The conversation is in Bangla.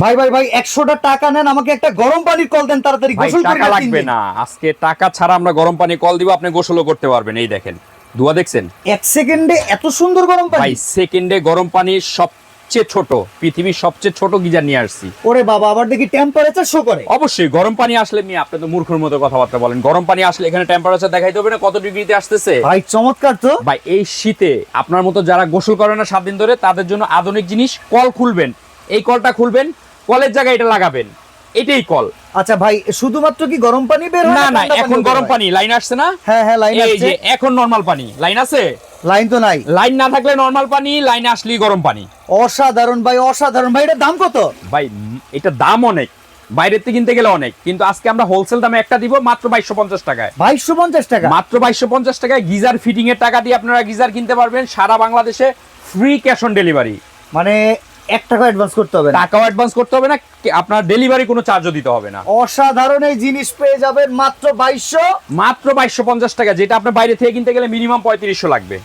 ভাই ভাই ভাই 100টা টাকা নেন, আমাকে একটা গরম পানির কল দেন, তাড়াতাড়ি ভাই গোসল করে টাকা লাগবে না, আজকে টাকা ছাড়া আমরা গরম পানি কল দিব, আপনি গোসলও করতে পারবেন। এই দেখেন ধোয়া দেখছেন? 1 সেকেন্ডে এত সুন্দর গরম পানি? ভাই সেকেন্ডে গরম পানি সবচেয়ে ছোট, পৃথিবীর সবচেয়ে ছোট গিজার নিয়ে আসছি। ওরে বাবা, আবার দেখি টেম্পারেচার শো করে। অবশ্যই গরম পানি আসলে আপনি তো মূর্খের মতো কথাবার্তা বলেন। গরম পানি আসলে এখানে টেম্পারেচার দেখাইতে হবে না কত ডিগ্রিতে আসতেছে। ভাই চমৎকার তো। ভাই এই শীতে আপনার মতো যারা গোসল করে না 7 দিন ধরে, তাদের জন্য আধুনিক জিনিস। কল খুলবেন, এই কলটা খুলবেন, কলের জায়গায় এটা লাগাবেন, এটাই কল। আচ্ছা ভাই, শুধুমাত্র কি গরম পানি বের হয়? না না, ঠান্ডা এখন পানিও বের গরম হয়? পানি লাইন আসছে না? হ্যাঁ হ্যাঁ, লাইন এই আসছে। যে এখন নরমাল পানি লাইন আছে। লাইন তো নাই। লাইন না থাকলে নরমাল পানি, লাইনে আসলেই গরম পানি। অসাধারণ ভাই, অসাধারণ ভাই। এটার দাম কত? ভাই এটা দাম অনেক, বাইরের থেকে কিনতে গেলে অনেক, কিন্তু আজকে আমরা হোলসেল দামে একটা দিব মাত্র 2250 টাকায়। 2250 টাকা? মাত্র 2250 টাকায় গিজার ফিটিং এর টাকা দিয়ে আপনারা গিজার কিনতে পারবেন সারা বাংলাদেশে, ফ্রি ক্যাশ অন ডেলিভারি। মানে 1 টাকা অ্যাডভান্স করতে হবে না? টাকাও অ্যাডভান্স করতে হবে না, আপনার ডেলিভারি কোনো চার্জও দিতে হবে না। অসাধারণ এই জিনিস পেয়ে যাবেন মাত্র 2200। মাত্র 2250 টাকা, যেটা আপনার বাইরে থেকে কিনতে গেলে মিনিমাম 3500 লাগবে।